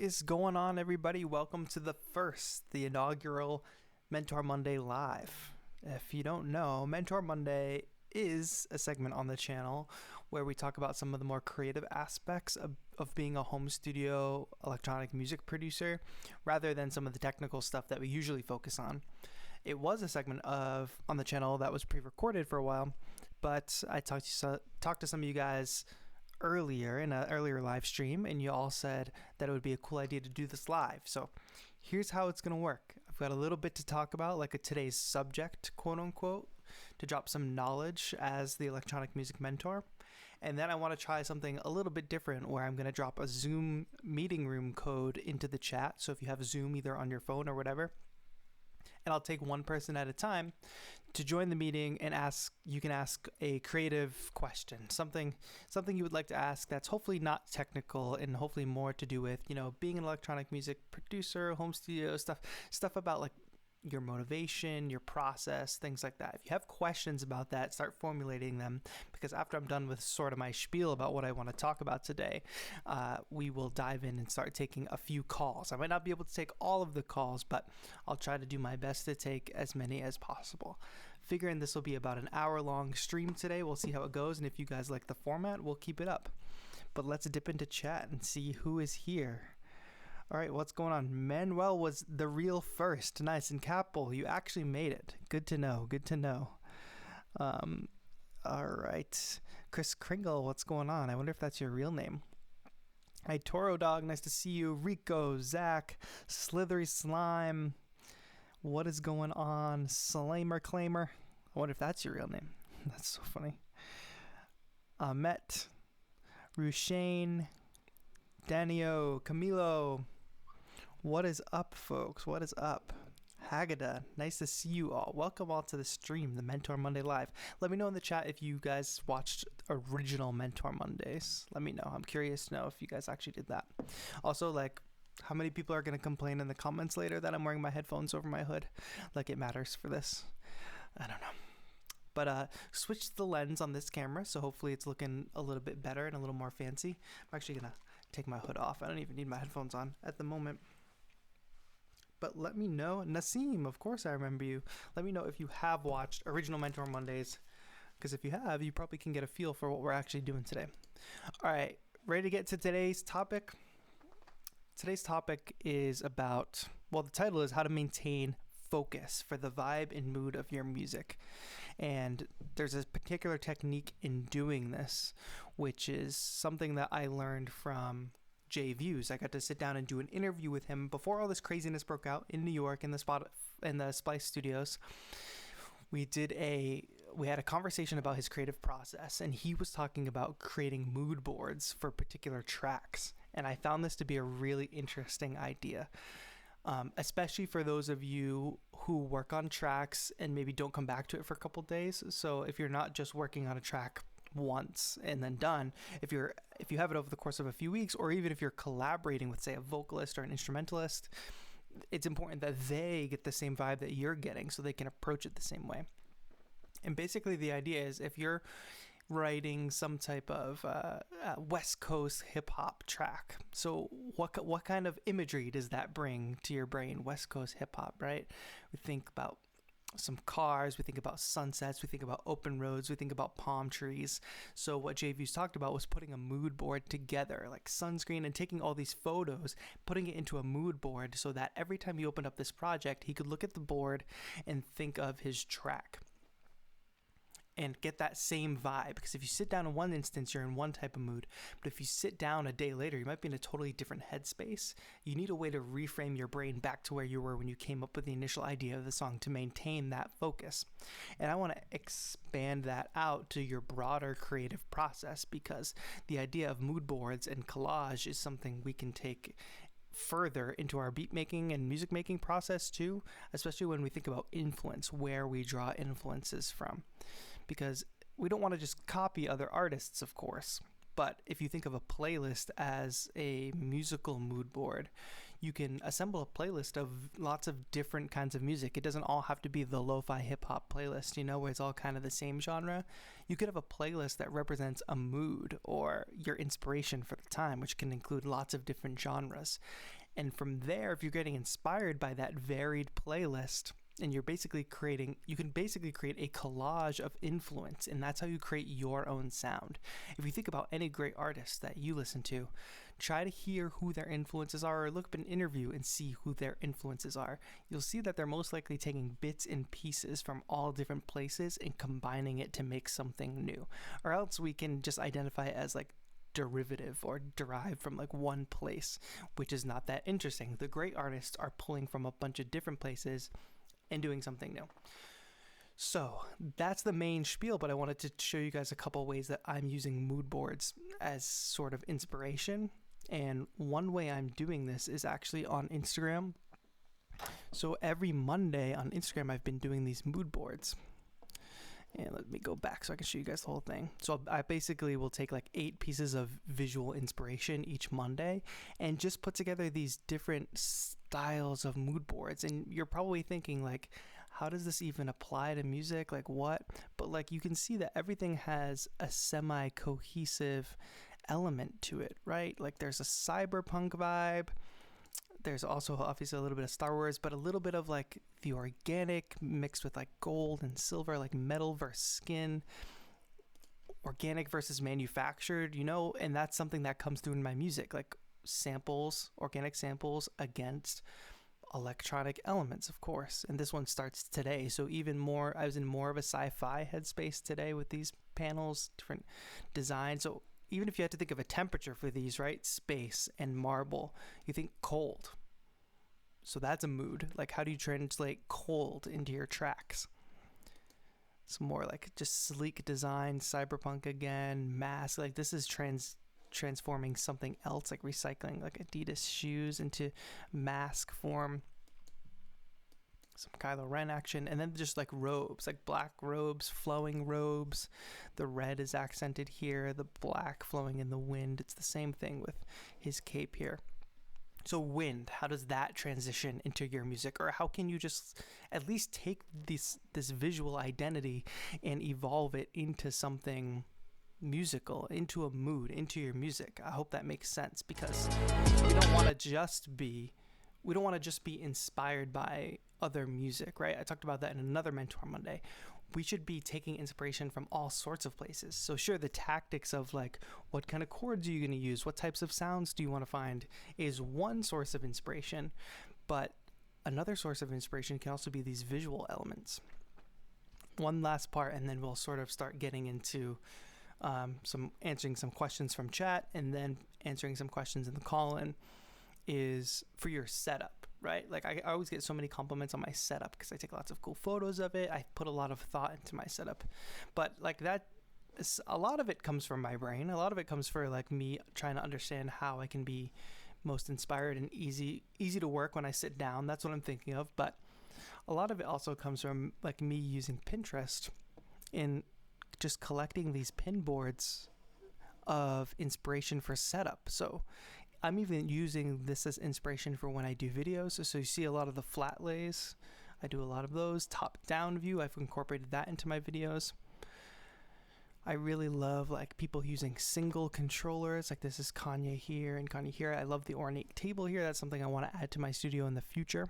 is going on, everybody? Welcome to the inaugural Mentor Monday Live. If you don't know, Mentor Monday is a segment on the channel where we talk about some of the more creative aspects of being a home studio electronic music producer rather than some of the technical stuff that we usually focus on. It was a segment on the channel that was pre-recorded for a while, but I talked to some of you guys earlier in an earlier live stream, and you all said that it would be a cool idea to do this live. So here's how it's going to work. I've got a little bit to talk about, like today's subject, quote unquote, to drop some knowledge as the electronic music mentor. And then I want to try something a little bit different where I'm going to drop a Zoom meeting room code into the chat. So if you have Zoom either on your phone or whatever, and I'll take one person at a time to join the meeting and you can ask a creative question, something you would like to ask that's hopefully not technical and hopefully more to do with, being an electronic music producer, home studio stuff about like your motivation, your process, things like that. If you have questions about that, start formulating them, because after I'm done with sort of my spiel about what I want to talk about today, we will dive in and start taking a few calls. I might not be able to take all of the calls, but I'll try to do my best to take as many as possible. Figuring this will be about an hour-long stream today. We'll see how it goes, and if you guys like the format, we'll keep it up. But let's dip into chat and see who is here. All right, what's going on? Manuel was the real first. Nice. And Capel, you actually made it. Good to know. Good to know. All right. Chris Kringle, what's going on? I wonder if that's your real name. Hi, Toro Dog. Nice to see you. Rico, Zach, Slithery Slime. What is going on? Slimer Claimer. I wonder if that's your real name. That's so funny. Ahmet, Rushane, Danio, Camilo. What is up, folks? What is up? Haggadah, nice to see you all. Welcome all to the stream, the Mentor Monday Live. Let me know in the chat if you guys watched original Mentor Mondays. Let me know. I'm curious to know if you guys actually did that. Also, how many people are going to complain in the comments later that I'm wearing my headphones over my hood? Like it matters for this. I don't know. But switched the lens on this camera, so hopefully it's looking a little bit better and a little more fancy. I'm actually going to take my hood off. I don't even need my headphones on at the moment. But let me know. Nassim, of course I remember you. Let me know if you have watched original Mentor Mondays, because if you have, you probably can get a feel for what we're actually doing today. All right, ready to get to today's topic? Today's topic is about, the title is how to maintain focus for the vibe and mood of your music. And there's a particular technique in doing this, which is something that I learned from Jay Views. I got to sit down and do an interview with him before all this craziness broke out in New York in the Splice Studios. We had a conversation about his creative process, and he was talking about creating mood boards for particular tracks. And I found this to be a really interesting idea. Especially for those of you who work on tracks and maybe don't come back to it for a couple days. So if you're not just working on a track once and then done, if you have it over the course of a few weeks, or even if you're collaborating with, say, a vocalist or an instrumentalist, it's important that they get the same vibe that you're getting so they can approach it the same way. And basically the idea is, if you're writing some type of West Coast hip-hop track, so what kind of imagery does that bring to your brain? West Coast hip-hop, right? We think about some cars, we think about sunsets, we think about open roads, we think about palm trees. So what JV's talked about was putting a mood board together, like sunscreen, and taking all these photos, putting it into a mood board so that every time he opened up this project, he could look at the board and think of his track and get that same vibe. Because if you sit down in one instance, you're in one type of mood. But if you sit down a day later, you might be in a totally different headspace. You need a way to reframe your brain back to where you were when you came up with the initial idea of the song to maintain that focus. And I want to expand that out to your broader creative process, because the idea of mood boards and collage is something we can take further into our beat making and music making process too, especially when we think about influence, where we draw influences from, because we don't want to just copy other artists, of course. But if you think of a playlist as a musical mood board, you can assemble a playlist of lots of different kinds of music. It doesn't all have to be the lo-fi hip-hop playlist, where it's all kind of the same genre. You could have a playlist that represents a mood or your inspiration for the time, which can include lots of different genres. And from there, if you're getting inspired by that varied playlist, and you can basically create a collage of influence, and that's how you create your own sound. If you think about any great artist that you listen to, try to hear who their influences are, or look up an interview and see who their influences are. You'll see that they're most likely taking bits and pieces from all different places and combining it to make something new. Or else we can just identify it as like derivative or derived from like one place, which is not that interesting. The great artists are pulling from a bunch of different places and doing something new. So that's the main spiel, but I wanted to show you guys a couple ways that I'm using mood boards as sort of inspiration. And one way I'm doing this is actually on Instagram. So every Monday on Instagram, I've been doing these mood boards. And let me go back so I can show you guys the whole thing. So I basically will take like 8 pieces of visual inspiration each Monday and just put together these different styles of mood boards. And you're probably thinking like, how does this even apply to music? Like what? But like you can see that everything has a semi-cohesive element to it, right? Like there's a cyberpunk vibe. There's also obviously a little bit of Star Wars, but a little bit of like the organic mixed with like gold and silver, like metal versus skin, organic versus manufactured, and that's something that comes through in my music, like samples, organic samples against electronic elements, of course. And this one starts today. So even more, I was in more of a sci-fi headspace today with these panels, different designs. So even if you had to think of a temperature for these, right? Space and marble, you think cold. So that's a mood. Like how do you translate cold into your tracks? It's more like just sleek design, cyberpunk again, mask. Like this is transforming something else, like recycling like Adidas shoes into mask form. Some Kylo Ren action, and then just like robes, like black robes, flowing robes. The red is accented here, the black flowing in the wind. It's the same thing with his cape here. So wind, how does that transition into your music? Or how can you just at least take this visual identity and evolve it into something musical, into a mood, into your music? I hope that makes sense, because we don't want to just be inspired by other music, right? I talked about that in another Mentor Monday. We should be taking inspiration from all sorts of places. So sure, the tactics of like, what kind of chords are you going to use? What types of sounds do you want to find is one source of inspiration. But another source of inspiration can also be these visual elements. One last part, and then we'll sort of start getting into answering some questions from chat, and then answering some questions in the call-in, is for your setup, right? Like I always get so many compliments on my setup because I take lots of cool photos of it. I put a lot of thought into my setup, but like that, a lot of it comes from my brain. A lot of it comes for like me trying to understand how I can be most inspired and easy to work when I sit down. That's what I'm thinking of. But a lot of it also comes from like me using Pinterest in just collecting these pin boards of inspiration for setup. So I'm even using this as inspiration for when I do videos. So you see a lot of the flat lays. I do a lot of those. Top-down view, I've incorporated that into my videos. I really love like people using single controllers. Like this is Kanye here and Kanye here. I love the ornate table here. That's something I want to add to my studio in the future.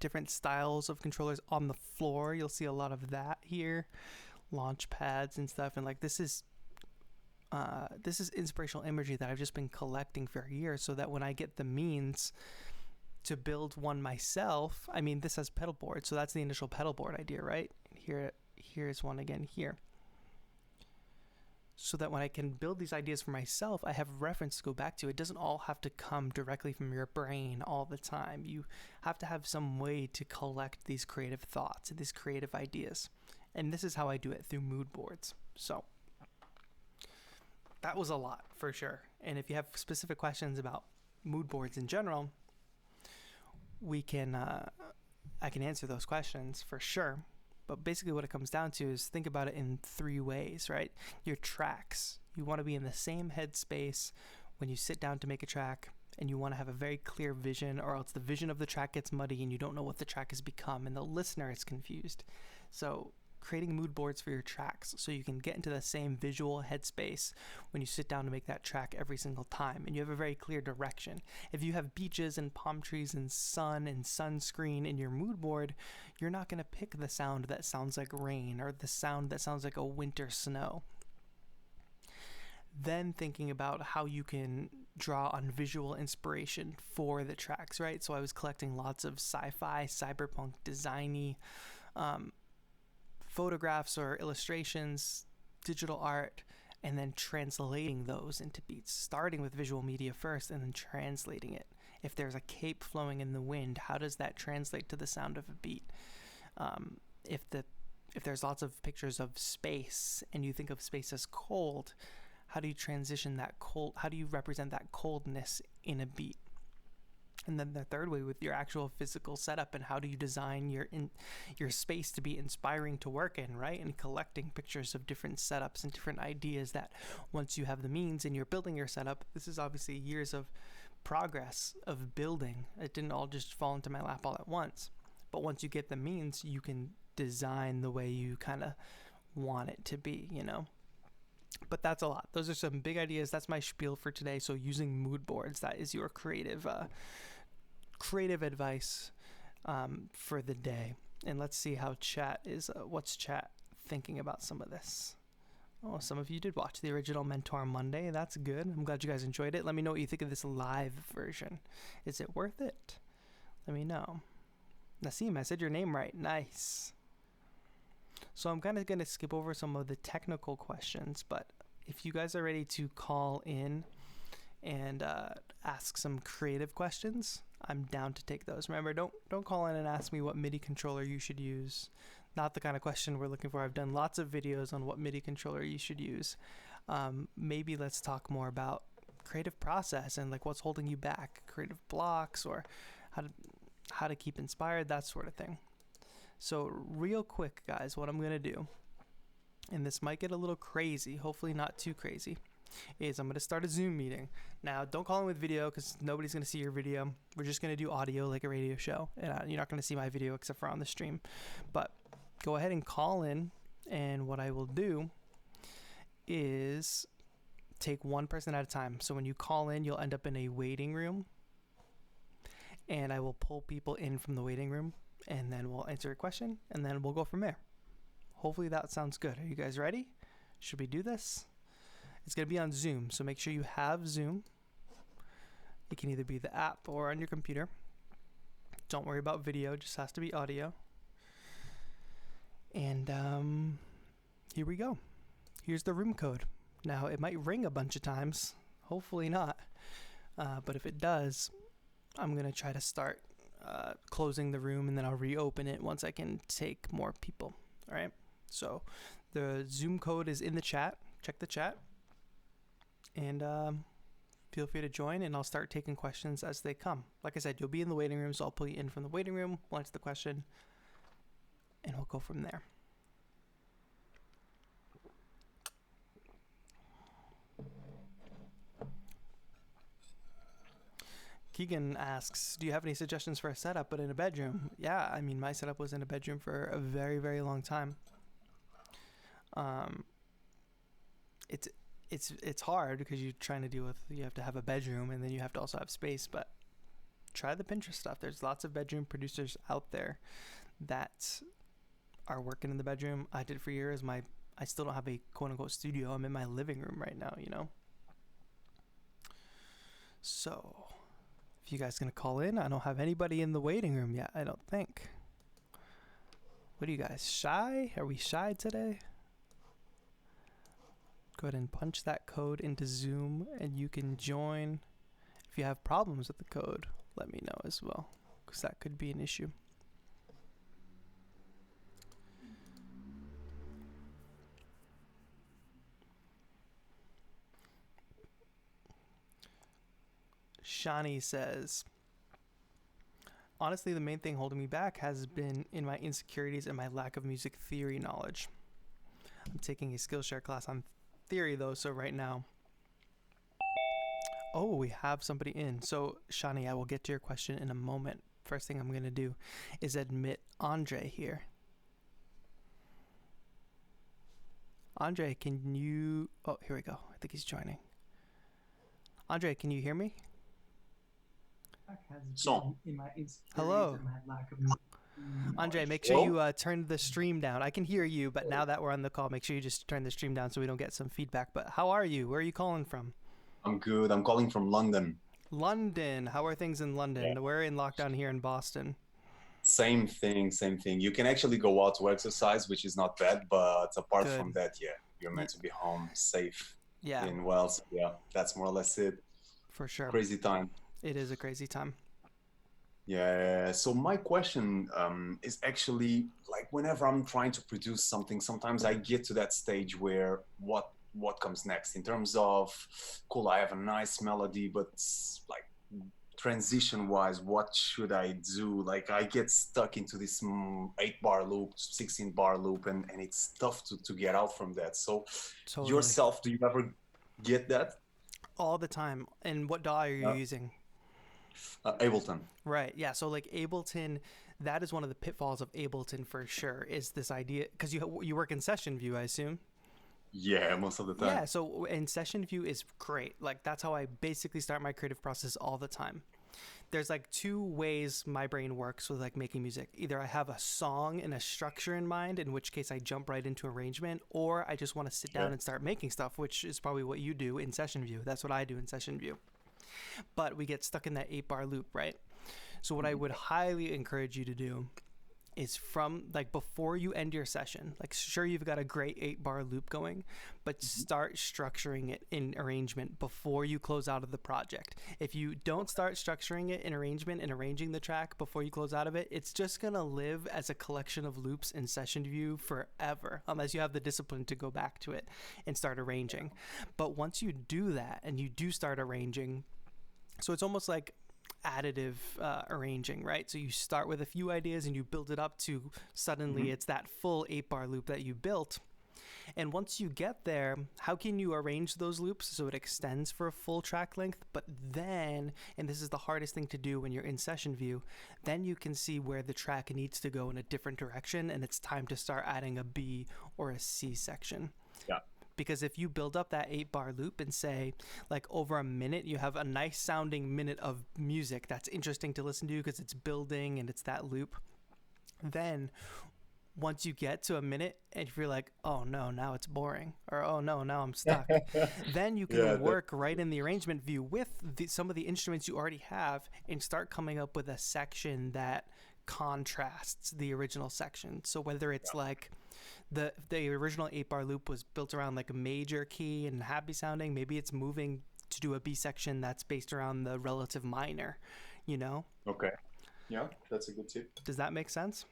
Different styles of controllers on the floor. You'll see a lot of that here. Launch pads and stuff. And like this is inspirational imagery that I've just been collecting for years, so that when I get the means to build one myself, I mean, this has pedal board, so that's the initial pedal board idea, right? Here's one again here. So that when I can build these ideas for myself, I have reference to go back to. It doesn't all have to come directly from your brain all the time. You have to have some way to collect these creative thoughts and these creative ideas. And this is how I do it, through mood boards. So that was a lot for sure. And if you have specific questions about mood boards in general, I can answer those questions for sure. But basically what it comes down to is think about it in 3 ways, right? Your tracks. You want to be in the same headspace when you sit down to make a track, and you want to have a very clear vision, or else the vision of the track gets muddy and you don't know what the track has become and the listener is confused. So creating mood boards for your tracks so you can get into the same visual headspace when you sit down to make that track every single time, and you have a very clear direction. If you have beaches and palm trees and sun and sunscreen in your mood board, you're not going to pick the sound that sounds like rain or the sound that sounds like a winter snow. Then thinking about how you can draw on visual inspiration for the tracks, right? So I was collecting lots of sci-fi, cyberpunk, designy photographs or illustrations, digital art, and then translating those into beats, starting with visual media first and then translating it. If there's a cape flowing in the wind, how does that translate to the sound of a beat? If there's lots of pictures of space and you think of space as cold, how do you transition that cold? How do you represent that coldness in a beat? And then the third way with your actual physical setup, and how do you design your space to be inspiring to work in, right? And collecting pictures of different setups and different ideas that once you have the means and you're building your setup, this is obviously years of progress of building. It didn't all just fall into my lap all at once. But once you get the means, you can design the way you kind of want it to be, you know? But that's a lot. Those are some big ideas. That's my spiel for today. So using mood boards, that is your creative advice for the day. And let's see how chat is. What's chat thinking about some of this? Oh, some of you did watch the original Mentor Monday. That's good. I'm glad you guys enjoyed it. Let me know what you think of this live version. Is it worth it? Let me know. Nassim, I said your name right. Nice. So I'm kind of going to skip over some of the technical questions, but if you guys are ready to call in and ask some creative questions, I'm down to take those. Remember, don't call in and ask me what MIDI controller you should use. Not the kind of question we're looking for. I've done lots of videos on what MIDI controller you should use. Maybe let's talk more about creative process and like what's holding you back, creative blocks, or how to keep inspired, that sort of thing. So real quick, guys, what I'm going to do, and this might get a little crazy, hopefully not too crazy, is I'm going to start a Zoom meeting. Now, don't call in with video because nobody's going to see your video. We're just going to do audio like a radio show. And you're not going to see my video except for on the stream. But go ahead and call in, and what I will do is take one person at a time. So when you call in, you'll end up in a waiting room, and I will pull people in from the waiting room, and then we'll answer a question, and then we'll go from there. Hopefully that sounds good. Are you guys ready? Should we do this? It's going to be on Zoom, so make sure you have Zoom. It can either be the app or on your computer. Don't worry about video, it just has to be audio. And here we go. Here's the room code. Now, it might ring a bunch of times. Hopefully not. But if it does, I'm going to try to start closing the room, and then I'll reopen it once I can take more people. All right. So the Zoom code is in the chat. Check the chat, and feel free to join, and I'll start taking questions as they come. Like I said, you'll be in the waiting room, so I'll pull you in from the waiting room, we'll answer the question, and we'll go from there. Keegan asks, do you have any suggestions for a setup but in a bedroom? Yeah, I mean, my setup was in a bedroom for a very, very long time. It's hard because you're trying to deal with, you have to have a bedroom and then you have to also have space, but try the Pinterest stuff. There's lots of bedroom producers out there that are working in the bedroom. I did for years. I still don't have a quote unquote studio. I'm in my living room right now, you know? So if you guys gonna call in, I don't have anybody in the waiting room yet, I don't think. What are you guys, shy? Are we shy today? Go ahead and punch that code into Zoom and you can join. If you have problems with the code, let me know as well, because that could be an issue. Shani says, honestly, the main thing holding me back has been in my insecurities and my lack of music theory knowledge. I'm taking a Skillshare class on theory though, so right now, oh, we have somebody in. So Shani, I will get to your question in a moment. First thing I'm going to do is admit Andre here. Andre, can you... Oh, here we go. I think he's joining. Andre, can you hear me? So, Hello. Andre, make sure hello? you turn the stream down. I can hear you, but now that we're on the call, make sure you just turn the stream down so we don't get some feedback. But how are you? Where are you calling from? I'm good. I'm calling from London. London. How are things in Yeah. London? We're in lockdown here in Boston. Same thing, same thing. You can actually go out to exercise, which is not bad, but apart from Good. that, yeah, you're Y- meant to be home, safe Yeah, in Wales. Yeah, that's more or less it. for sure. Crazy time. It is a crazy time. Yeah, so my question is actually like whenever I'm trying to produce something, sometimes I get to that stage where what comes next in terms of cool, I have a nice melody, but like transition wise, what should I do? Like I get stuck into this 8 bar loop, 16 bar loop, and it's tough to get out from that. So Totally. yourself, do you ever get that? All the time. And what DAW are you using? Ableton. Right. Yeah. So like Ableton, that is one of the pitfalls of Ableton for sure. Is this idea because you work in session view, I assume. Yeah, most of the time. Yeah. So in session view is great. Like that's how I basically start my creative process all the time. There's like two ways my brain works with like making music. Either I have a song and a structure in mind, in which case I jump right into arrangement, or I just want to sit Yeah. down and start making stuff, which is probably what you do in session view. That's what I do in session view. But we get stuck in that 8 bar loop, right? So what I would highly encourage you to do is from like before you end your session, like sure you've got a great 8 bar loop going, but start structuring it in arrangement before you close out of the project. If you don't start structuring it in arrangement and arranging the track before you close out of it, it's just gonna live as a collection of loops in session view forever, unless you have the discipline to go back to it and start arranging. But once you do that and you do start arranging, so it's almost like additive arranging, right? So you start with a few ideas and you build it up to suddenly Mhm. it's that full 8 bar loop that you built. And once you get there, how can you arrange those loops so it extends for a full track length? But then, and this is the hardest thing to do when you're in session view, then you can see where the track needs to go in a different direction and it's time to start adding a B or a C section. Yeah. Because if you build up that 8 bar loop and say like over a minute you have a nice sounding minute of music that's interesting to listen to because it's building and it's that loop, then once you get to a minute and if you're like, oh no, now it's boring, or oh no, now I'm stuck, then you Yeah, can work right in the arrangement view with some of the instruments you already have and start coming up with a section that contrasts the original section. So whether it's like the original 8 bar loop was built around like a major key and happy sounding, maybe it's moving to do a B section that's based around the relative minor, you know? okay. Yeah, that's a good tip. Does that make sense?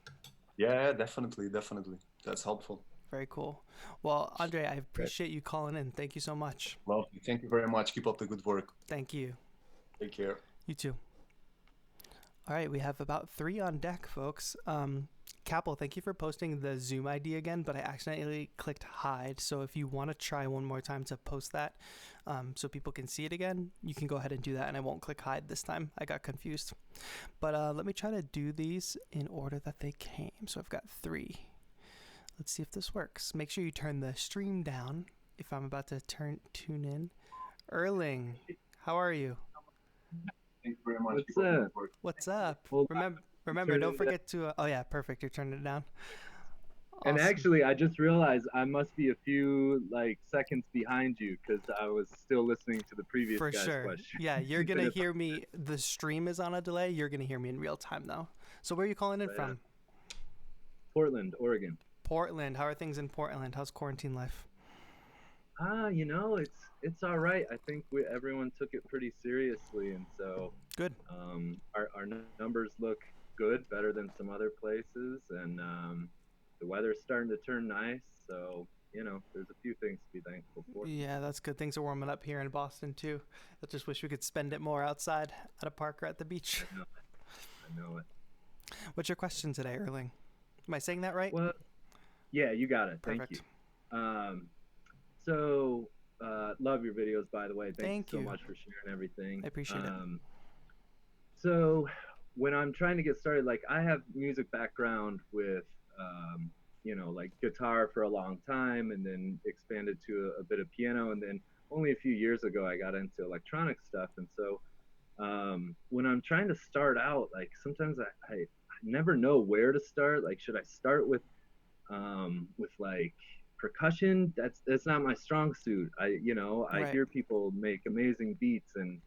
Yeah, definitely, definitely. That's helpful. Very cool. Well, Andre, I Great. appreciate you calling in. Thank you so much. Lovely. Thank you very much. Keep up the good work. Thank you. Take care. You too. All right, we have about 3 on deck, folks. Capel, thank you for posting the Zoom ID again, but I accidentally clicked hide. So if you want to try one more time to post that so people can see it again, you can go ahead and do that, and I won't click hide this time. I got confused. But let me try to do these in order that they came. So I've got 3. Let's see if this works. Make sure you turn the stream down if I'm about to tune in. Erling, how are you? Thank you very much. What's Keep up the up? good work. What's up? Hold on. Remember, Turn don't it forget to. Oh yeah, perfect. You're turning it down. And Awesome. actually, I just realized I must be a few like seconds behind you because I was still listening to the previous For guy's sure. question. Yeah, you're gonna hear me. The stream is on a delay. You're gonna hear me in real time though. So where are you calling in Right from? on. Portland, Oregon. Portland. How are things in Portland? How's quarantine life? It's all right. I think everyone took it pretty seriously, and so Good. our numbers look good, better than some other places, and the weather's starting to turn nice. So there's a few things to be thankful for. Yeah, that's good. Things are warming up here in Boston too. I just wish we could spend it more outside at a park or at the beach. I know it. I know it. What's your question today, Erling? Am I saying that right? Well, yeah, you got it. Perfect. Thank you. So love your videos, by the way. Thank you so you. much for sharing everything. I appreciate it. So when I'm trying to get started, like I have music background with like guitar for a long time, and then expanded to a bit of piano, and then only a few years ago I got into electronic stuff. And so when I'm trying to start out, like sometimes I never know where to start. Like, should I start with like percussion? That's not my strong suit. I Right. hear people make amazing beats, and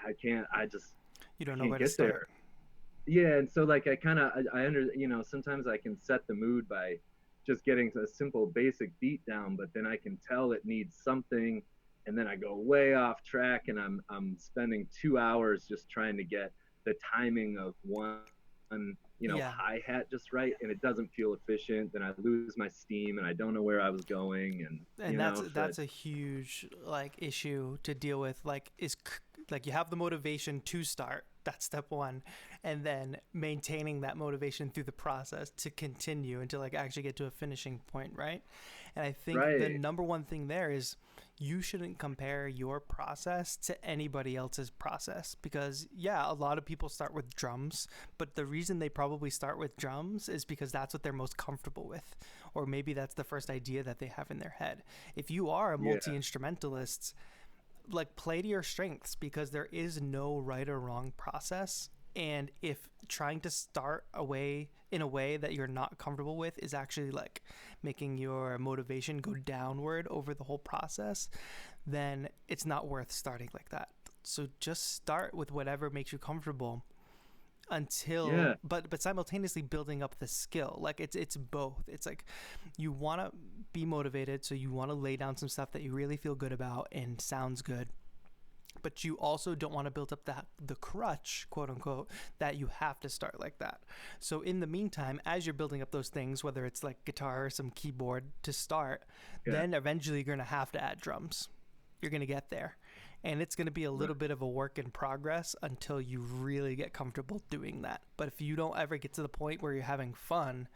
I can't. You don't I know can't where to get start. there. Yeah, and so like I kind of I under sometimes I can set the mood by just getting a simple basic beat down, but then I can tell it needs something, and then I go way off track, and I'm spending 2 hours just trying to get the timing of one Yeah. hi hat just right, and it doesn't feel efficient. Then I lose my steam, and I don't know where I was going, and And so that's a huge like issue to deal with. Like like you have the motivation to start, that's step one, and then maintaining that motivation through the process to continue until like actually get to a finishing point, right? And I think the right, number one thing there is you shouldn't compare your process to anybody else's process, because yeah, a lot of people start with drums, but the reason they probably start with drums is because that's what they're most comfortable with, or maybe that's the first idea that they have in their head. If you are a yeah, multi-instrumentalist, like play to your strengths, because there is no right or wrong process. And if trying to start away in a way that you're not comfortable with is actually like making your motivation go downward over the whole process, then it's not worth starting like that. So just start with whatever makes you comfortable until, yeah, but simultaneously building up the skill. Like it's both. It's like you want to be motivated, so you want to lay down some stuff that you really feel good about and sounds good, but you also don't want to build up the crutch, quote unquote, that you have to start like that. So in the meantime, as you're building up those things, whether it's like guitar or some keyboard to start, yeah, then eventually you're going to have to add drums. You're going to get there, and it's going to be a right, little bit of a work in progress until you really get comfortable doing that. But if you don't ever get to the point where you're having fun,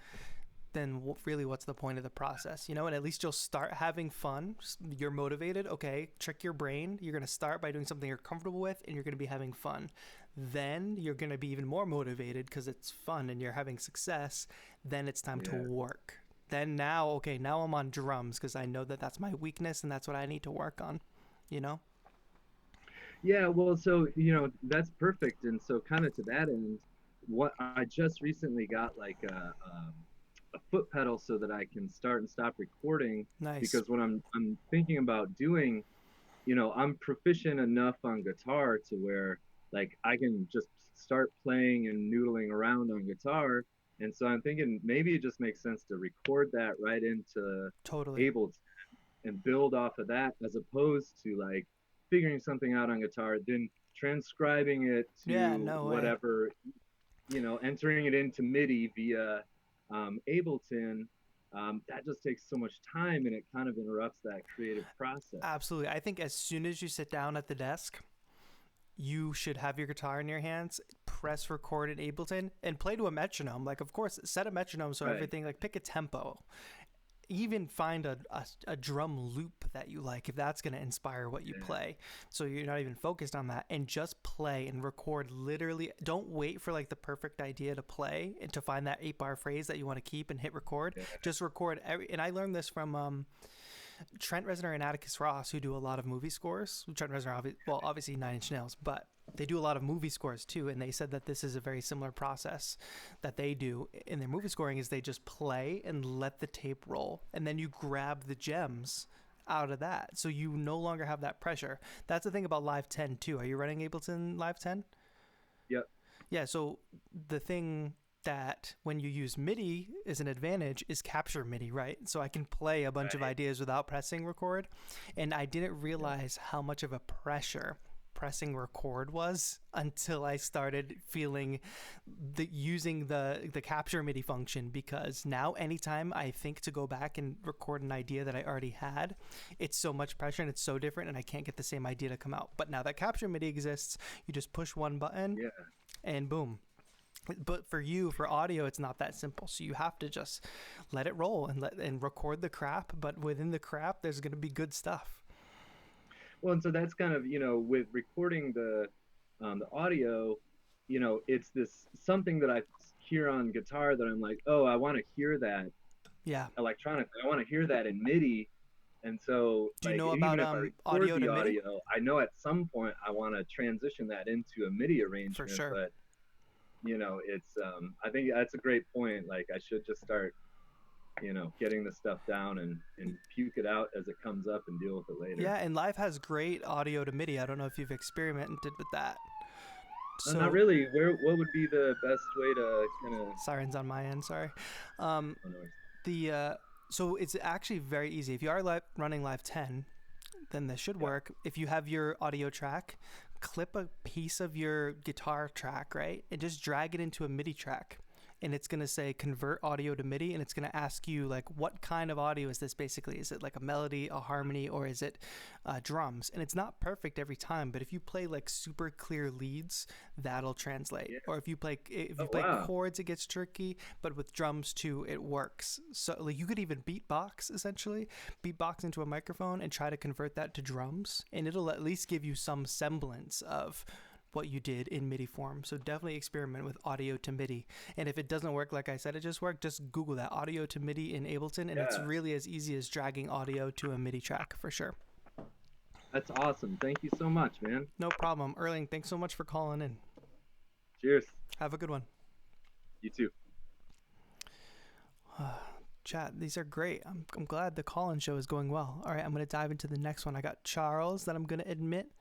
then really what's the point of the process, you know? And at least you'll start having fun. You're motivated. Okay, trick your brain. You're going to start by doing something you're comfortable with, and you're going to be having fun. Then you're going to be even more motivated because it's fun and you're having success. Then it's time to yeah. work. Then now, okay, now I'm on drums because I know that that's my weakness and that's what I need to work on, you know? Yeah, well, so that's perfect. And so, kind of to that end, what I just recently got like a foot pedal so that I can start and stop recording. Nice. Because what I'm thinking about doing, I'm proficient enough on guitar to where like I can just start playing and noodling around on guitar. And so I'm thinking maybe it just makes sense to record that right into Totally. Ableton and build off of that, as opposed to like figuring something out on guitar, then transcribing it Yeah, to no way. whatever, entering it into MIDI via Ableton. That just takes so much time, and it kind of interrupts that creative process. Absolutely. I think as soon as you sit down at the desk, you should have your guitar in your hands, press record in Ableton, and play to a metronome. Like, of course, set a metronome so Right. everything, like, pick a tempo. Even find a drum loop that you like, if that's going to inspire what you Yeah. play. So you're not even focused on that, and just play and record literally. Don't wait for like the perfect idea to play and to find that 8 bar phrase that you want to keep and hit record. Yeah. Just record and I learned this from Trent Reznor and Atticus Ross, who do a lot of movie scores. Trent Reznor, well, obviously Nine Inch Nails, but they do a lot of movie scores too. And they said that this is a very similar process that they do in their movie scoring. Is they just play and let the tape roll, and then you grab the gems out of that, so you no longer have that pressure. That's the thing about Live 10 too. Are you running Ableton Live 10? Yep. Yeah, so the thing that when you use MIDI is an advantage is capture MIDI, right? So I can play a bunch of Right. ideas without pressing record. And I didn't Yeah. realize how much of a pressure pressing record was until I started feeling using the capture MIDI function, because now anytime I think to go back and record an idea that I already had, it's so much pressure and it's so different and I can't get the same idea to come out. But now that capture MIDI exists, you just push one button Yeah. and boom. But for you, for audio, it's not that simple. So you have to just let it roll and record the crap. But within the crap, there's going to be good stuff. Well, and so that's kind of, with recording the audio, it's this something that I hear on guitar that I'm like, oh, I want to hear that. Yeah. electronically. I want to hear that in MIDI. And so, Do you like, know and even about if I record audio the to MIDI? audio, I know at some point I want to transition that into a MIDI For arrangement. sure. But it's I think that's a great point. Like, I should just start, getting the stuff down and puke it out as it comes up and deal with it later. Yeah, and Live has great audio to MIDI. I don't know if you've experimented with that. Not So really. What would be the best way to kind of? sirens on my end. Sorry. Um, Oh, no. the so it's actually very easy. If you are running Live 10, then this should Yeah. work. If you have your audio track, clip a piece of your guitar track, right, and just drag it into a MIDI track. And it's going to say convert audio to MIDI, and it's going to ask you, like, what kind of audio is this basically? Is it like a melody, a harmony, or is it drums? And it's not perfect every time, but if you play like super clear leads, that'll translate. Yeah. Or if you play Wow. chords, it gets tricky, but with drums too, it works. So like you could even beatbox, essentially beatbox into a microphone and try to convert that to drums, and it'll at least give you some semblance of what you did in MIDI form. So definitely experiment with audio to MIDI. And if it doesn't work, like I said, it just worked, just Google that audio to MIDI in Ableton, and it's Yeah. really as easy as dragging audio to a MIDI track for sure. That's awesome. Thank you so much, man. No problem. Erling, thanks so much for calling in. Cheers. Have a good one. You too. Chat, these are great. I'm glad the call-in show is going well. All right, I'm going to dive into the next one. I got Charles that I'm going to admit,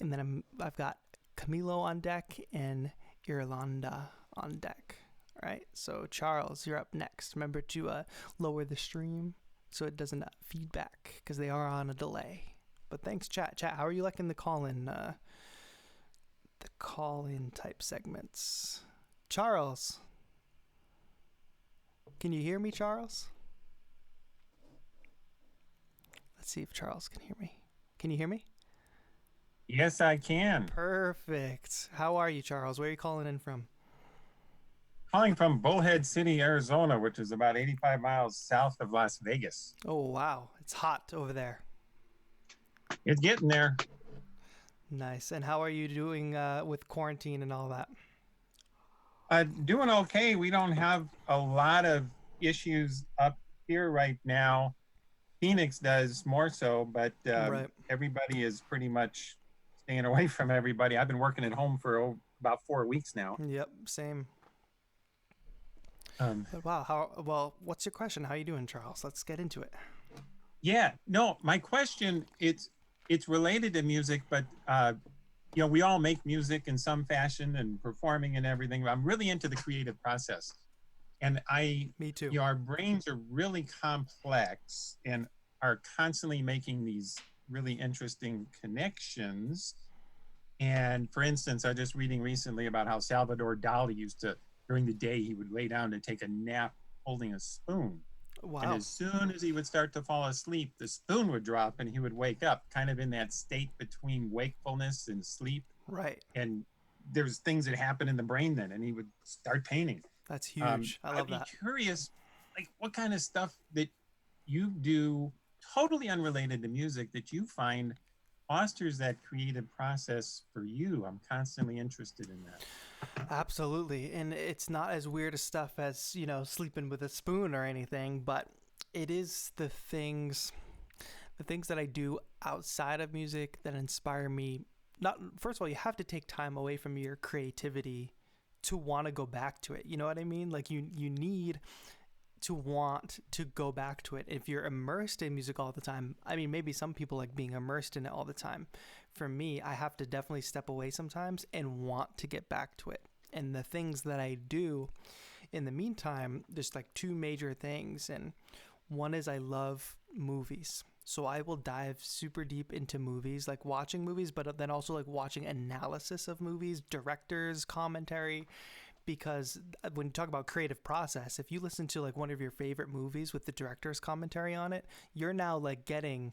and then I've got Camilo on deck and Irlanda on deck. All right, so Charles, you're up next. Remember to lower the stream so it doesn't feedback because they are on a delay. But thanks, chat. Chat, how are you liking the call-in type segments? Charles, can you hear me, Charles? Let's see if Charles can hear me. Can you hear me? Yes, I can. Perfect. How are you, Charles? Where are you calling in from? Calling from Bullhead City, Arizona, which is about 85 miles south of Las Vegas. Oh, wow. It's hot over there. It's getting there. Nice. And how are you doing with quarantine and all that? Doing okay. We don't have a lot of issues up here right now. Phoenix does more so, but Right. everybody is pretty much staying away from everybody. I've been working at home for about 4 weeks now. Yep, same. Um, But wow, what's your question? How you doing, Charles? Let's get into it. Yeah, no, my question, it's related to music, but we all make music in some fashion and performing and everything. I'm really into the creative process. And Me too. our brains are really complex and are constantly making these really interesting connections. And for instance, I was just reading recently about how Salvador Dali used to, during the day, he would lay down to take a nap holding a spoon. Wow. And as soon as he would start to fall asleep, the spoon would drop and he would wake up, kind of in that state between wakefulness and sleep. Right. And there's things that happen in the brain then, and he would start painting. That's huge. I love that. I'd be curious, like, what kind of stuff that you do, totally unrelated to music, that you find fosters that creative process for you. I'm constantly interested in that. Absolutely. And it's not as weird a stuff as, sleeping with a spoon or anything, but it is the things that I do outside of music that inspire me. First of all, you have to take time away from your creativity to want to go back to it. You know what I mean? Like you need to want to go back to it. If you're immersed in music all the time, I mean, maybe some people like being immersed in it all the time. For me, I have to definitely step away sometimes and want to get back to it. And the things that I do in the meantime, there's like two major things. And one is I love movies. So I will dive super deep into movies, like watching movies, but then also like watching analysis of movies, directors, commentary. Because when you talk about creative process, if you listen to like one of your favorite movies with the director's commentary on it, you're now like getting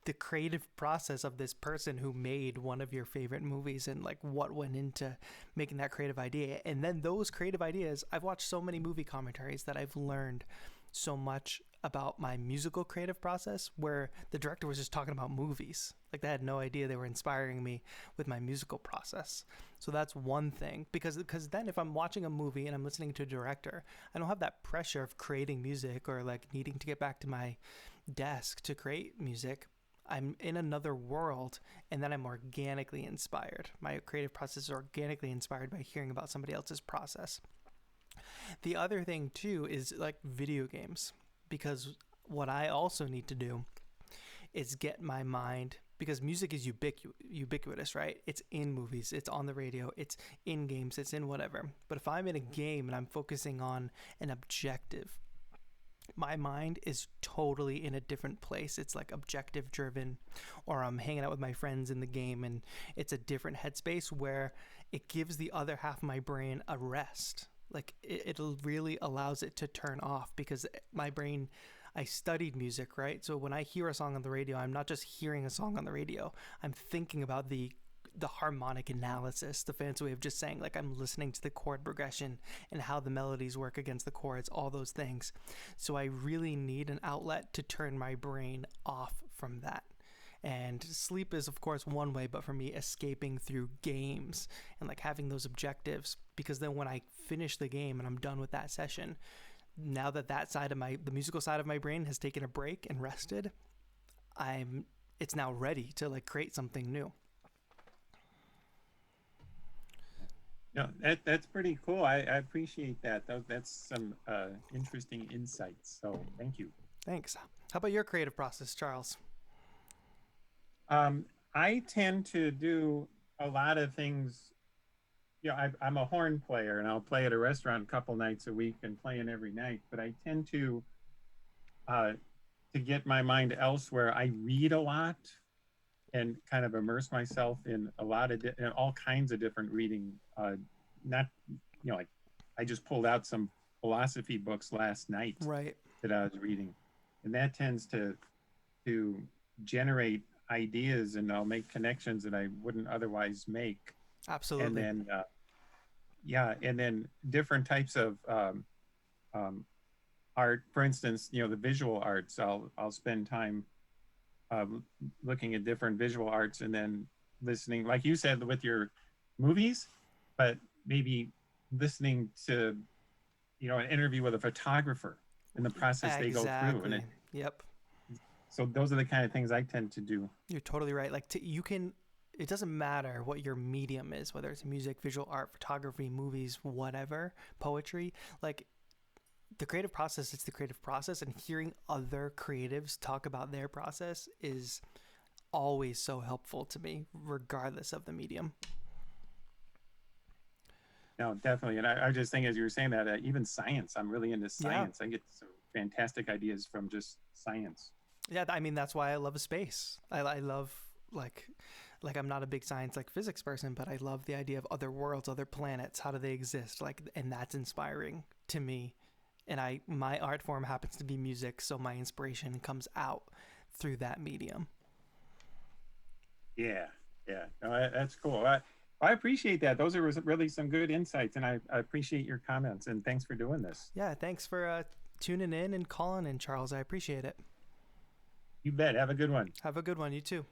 the creative process of this person who made one of your favorite movies and like what went into making that creative idea. And then those creative ideas, I've watched so many movie commentaries that I've learned so much about my musical creative process, where the director was just talking about movies. Like, they had no idea they were inspiring me with my musical process. So that's one thing, because then if I'm watching a movie and I'm listening to a director, I don't have that pressure of creating music or like needing to get back to my desk to create music. I'm in another world, and then I'm organically inspired. My creative process is organically inspired by hearing about somebody else's process. The other thing too is like video games, because what I also need to do is get my mind, because music is ubiquitous, right? It's in movies, it's on the radio, it's in games, it's in whatever. But if I'm in a game and I'm focusing on an objective, my mind is totally in a different place. It's like objective driven, or I'm hanging out with my friends in the game and it's a different headspace where it gives the other half of my brain a rest. Like it really allows it to turn off, because my brain, I studied music, right? So when I hear a song on the radio, I'm not just hearing a song on the radio. I'm thinking about the harmonic analysis, the fancy way of just saying, like, I'm listening to the chord progression and how the melodies work against the chords, all those things. So I really need an outlet to turn my brain off from that. And sleep is, of course, one way, but for me, escaping through games and like having those objectives, because then when I finish the game and I'm done with that session, now that side of the musical side of my brain has taken a break and rested, it's now ready to like create something new. No, that's pretty cool. I appreciate that. That's some interesting insights. So thank you. Thanks. How about your creative process, Charles? I tend to do a lot of things. You know, I'm a horn player, and I'll play at a restaurant a couple nights a week and playing every night. But I tend to get my mind elsewhere. I read a lot and kind of immerse myself in a lot of in all kinds of different reading. Not, you know, like I just pulled out some philosophy books last night, right, that I was reading, and that tends to generate ideas, and I'll make connections that I wouldn't otherwise make. Absolutely. And then and then different types of art. For instance, you know, the visual arts. I'll spend time looking at different visual arts, and then listening, like you said, with your movies, but maybe listening to, you know, an interview with a photographer and the process they go through. And yep. So those are the kind of things I tend to do. You're totally right. Like it doesn't matter what your medium is, whether it's music, visual art, photography, movies, whatever, poetry, like the creative process, it's the creative process, and hearing other creatives talk about their process is always so helpful to me, regardless of the medium. No, definitely. And I just think, as you were saying that, even science, I'm really into science. Yeah. I get some fantastic ideas from just science. Yeah, I mean, that's why I love space. I love, like I'm not a big science, like physics person, but I love the idea of other worlds, other planets. How do they exist? Like, and that's inspiring to me. And my art form happens to be music, so my inspiration comes out through that medium. Yeah. No, that's cool. I appreciate that. Those are really some good insights, and I appreciate your comments, and thanks for doing this. Yeah, thanks for tuning in and calling in, Charles. I appreciate it. You bet. Have a good one. Have a good one. You too.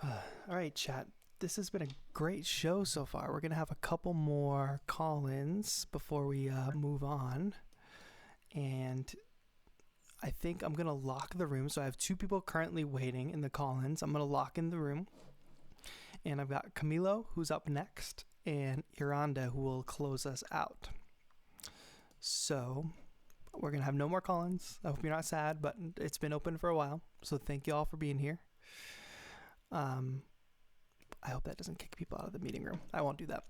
All right, chat. This has been a great show so far. We're going to have a couple more call-ins before we move on. And I think I'm going to lock the room. So I have 2 people currently waiting in the call-ins. I'm going to lock in the room. And I've got Camilo, who's up next, and Iranda, who will close us out. So we're going to have no more call-ins. I hope you're not sad, but it's been open for a while. So thank you all for being here. I hope that doesn't kick people out of the meeting room. I won't do that.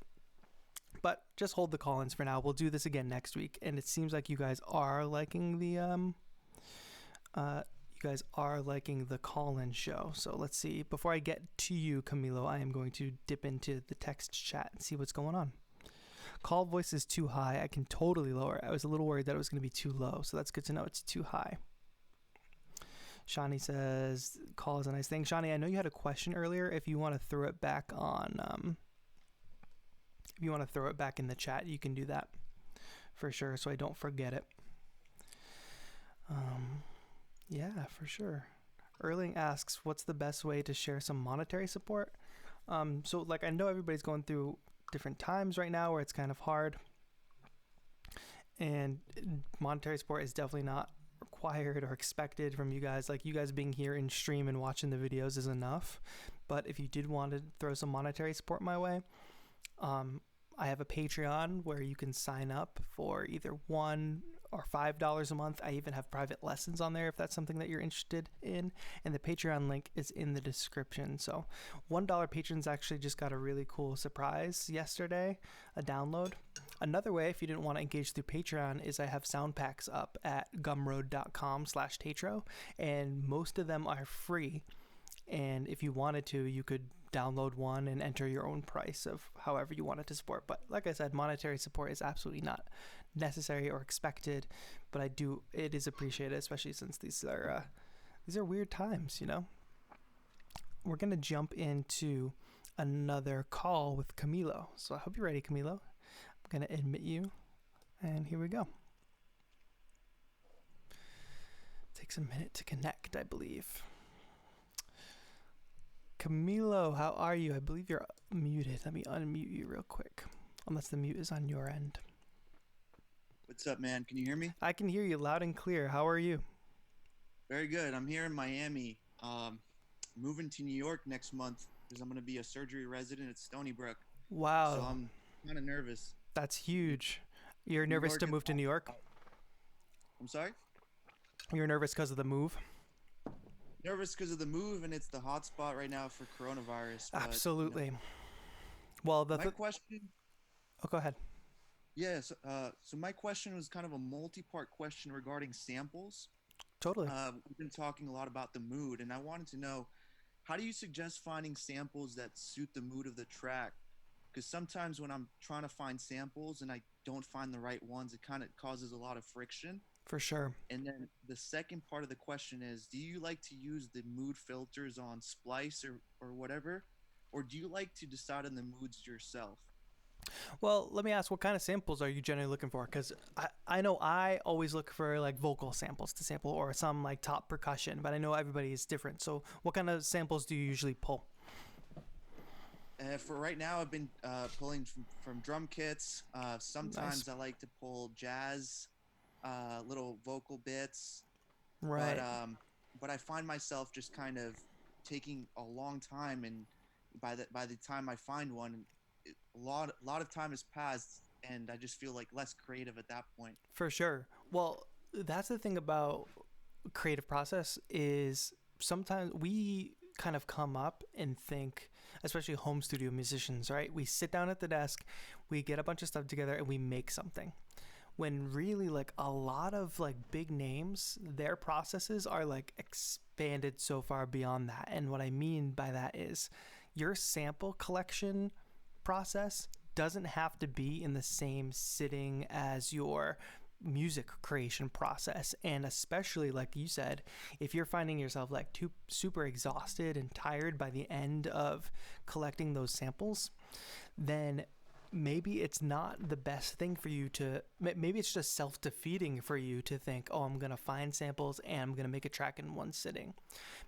But just hold the call-ins for now. We'll do this again next week. And it seems like you guys are liking the call-in show. So let's see. Before I get to you, Camilo, I am going to dip into the text chat and see what's going on. Call voice is too high. I can totally lower it. I was a little worried that it was going to be too low. So that's good to know it's too high. Shani says, call is a nice thing. Shani, I know you had a question earlier. If you want to throw it back on, if you want to throw it back in the chat, you can do that. for sure, so I don't forget it. Yeah, for sure. Erling asks, what's the best way to share some monetary support? So like I know everybody's going through different times right now where it's kind of hard, and monetary support is definitely not required or expected from you guys. Like, you guys being here in stream and watching the videos is enough. But if you did want to throw some monetary support my way, I have a Patreon where you can sign up for either $1 or $5 a month. I even have private lessons on there if that's something that you're interested in. And the Patreon link is in the description. So $1 patrons actually just got a really cool surprise yesterday, a download. Another way, if you didn't want to engage through Patreon, is I have sound packs up at gumroad.com/TAETRO, and most of them are free. And if you wanted to, you could download one and enter your own price of however you wanted to support. But like I said, monetary support is absolutely not necessary or expected, but it is appreciated, especially since these are weird times, you know. We're gonna jump into another call with Camilo, so I hope you're ready, Camilo. I'm gonna admit you, and here we go. Takes a minute to connect, I believe. Camilo, how are you? I believe you're muted. Let me unmute you real quick, unless the mute is on your end. What's up, man? Can you hear me? I can hear you loud and clear. How are you? Very good. I'm here in Miami. Moving to New York next month because I'm going to be a surgery resident at Stony Brook. Wow. So I'm kind of nervous. That's huge. You're nervous to move to New York? I'm sorry? You're nervous because of the move? Nervous because of the move, and it's the hot spot right now for coronavirus. But, absolutely. You know, well, my question. Oh, go ahead. Yes. So my question was kind of a multi-part question regarding samples. Totally. We've been talking a lot about the mood, and I wanted to know, how do you suggest finding samples that suit the mood of the track? Because sometimes when I'm trying to find samples and I don't find the right ones, it kind of causes a lot of friction. For sure. And then the second part of the question is, do you like to use the mood filters on Splice or whatever? Or do you like to decide on the moods yourself? Well, let me ask, what kind of samples are you generally looking for? Because I know I always look for like vocal samples to sample or some like top percussion, but I know everybody is different. So what kind of samples do you usually pull? For right now, I've been pulling from drum kits. Sometimes Nice. I like to pull jazz, little vocal bits. Right. But I find myself just kind of taking a long time, and by the time I find one, a lot of time has passed, and I just feel like less creative at that point. For sure. Well, that's the thing about creative process is sometimes we kind of come up and think, especially home studio musicians, right? We sit down at the desk, we get a bunch of stuff together, and we make something. When really, like, a lot of like big names, their processes are like expanded so far beyond that. And what I mean by that is your sample collection process doesn't have to be in the same sitting as your music creation process. And especially, like you said, if you're finding yourself like too super exhausted and tired by the end of collecting those samples, then maybe it's not the best thing for you to, maybe it's just self-defeating for you to think, oh, I'm going to find samples and I'm going to make a track in one sitting.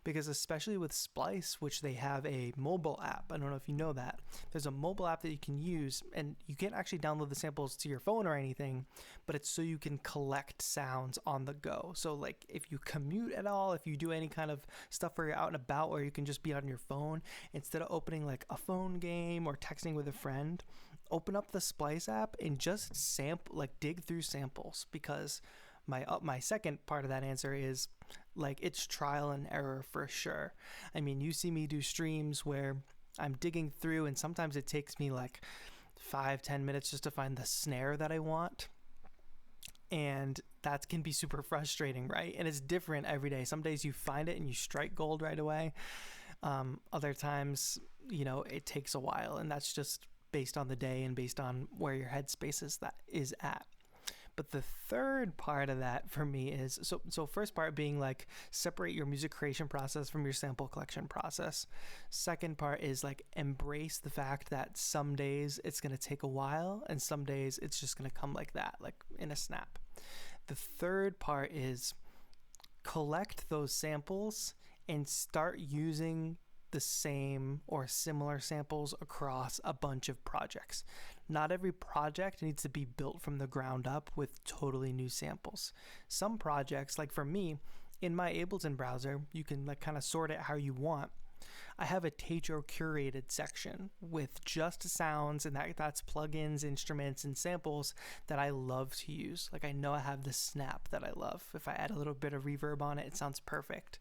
Because especially with Splice, which they have a mobile app, I don't know if you know that, there's a mobile app that you can use, and you can't actually download the samples to your phone or anything, but it's so you can collect sounds on the go. So like if you commute at all, if you do any kind of stuff where you're out and about, or you can just be on your phone, instead of opening like a phone game or texting with a friend, open up the Splice app and just dig through samples. Because my second part of that answer is like it's trial and error for sure. I mean, you see me do streams where I'm digging through, and sometimes it takes me like 5-10 minutes just to find the snare that I want, and that can be super frustrating, right? And it's different every day. Some days you find it and you strike gold right away. Other times, you know, it takes a while, and that's just based on the day and based on where your headspace is at. But the third part of that for me is so first part being like separate your music creation process from your sample collection process. Second part is like embrace the fact that some days it's going to take a while and some days it's just going to come like that, like in a snap. The third part is collect those samples and start using the same or similar samples across a bunch of projects. Not every project needs to be built from the ground up with totally new samples. Some projects, like for me, in my Ableton browser, you can like kind of sort it how you want. I have a TAETRO curated section with just sounds, and that's plugins, instruments, and samples that I love to use. Like I know I have the snap that I love. If I add a little bit of reverb on it, it sounds perfect.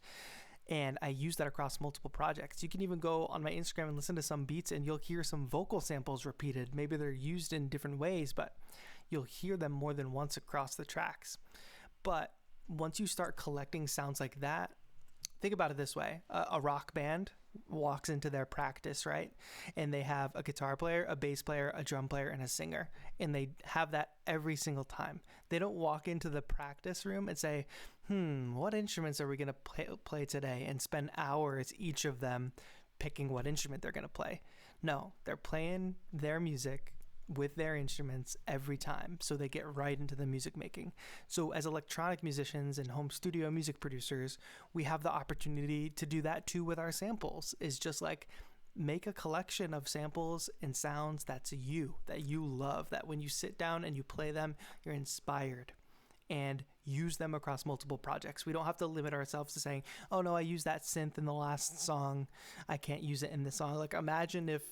And I use that across multiple projects. You can even go on my Instagram and listen to some beats and you'll hear some vocal samples repeated. Maybe they're used in different ways, but you'll hear them more than once across the tracks. But once you start collecting sounds like that, think about it this way. A rock band walks into their practice, right? And they have a guitar player, a bass player, a drum player, and a singer. And they have that every single time. They don't walk into the practice room and say, what instruments are we going to play today? And spend hours, each of them, picking what instrument they're going to play. No, they're playing their music with their instruments every time, so they get right into the music making. So as electronic musicians and home studio music producers, we have the opportunity to do that too with our samples. Is just like make a collection of samples and sounds that you love, that when you sit down and you play them, you're inspired, and use them across multiple projects. We don't have to limit ourselves to saying, oh no, I used that synth in the last song, I can't use it in this song. Like imagine if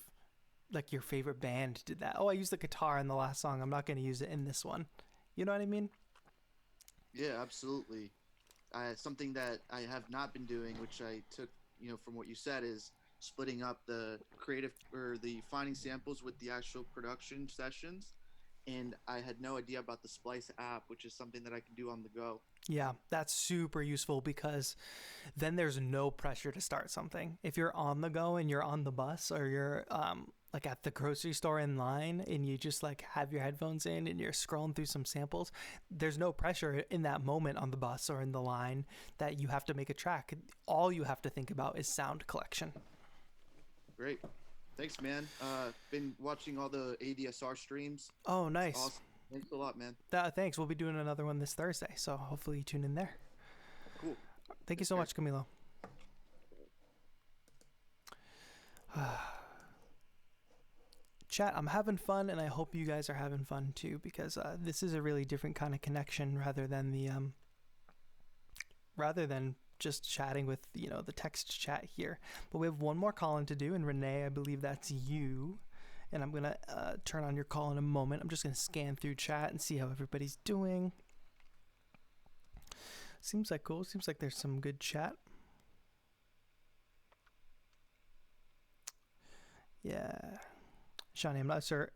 like your favorite band did that. Oh, I used the guitar in the last song, I'm not going to use it in this one. You know what I mean? Yeah, absolutely. Something that I have not been doing, which I took, from what you said, is splitting up the creative or the finding samples with the actual production sessions. And I had no idea about the Splice app, which is something that I can do on the go. Yeah, that's super useful because then there's no pressure to start something. If you're on the go and you're on the bus or you're like at the grocery store in line and you just like have your headphones in and you're scrolling through some samples, there's no pressure in that moment on the bus or in the line that you have to make a track. All you have to think about is sound collection. Great. Thanks, man. Been watching all the ADSR streams. Oh, nice. Awesome. Thanks a lot, man. Thanks. We'll be doing another one this Thursday, so hopefully you tune in there. Cool. Thank you so much, Camilo. Chat, I'm having fun, and I hope you guys are having fun too, because this is a really different kind of connection rather than just chatting with the text chat here. But we have one more call-in to do, and Renee, I believe that's you. And I'm gonna turn on your call in a moment. I'm just gonna scan through chat and see how everybody's doing. Seems like cool. Seems like there's some good chat. Yeah. Shawnee, I'm not sure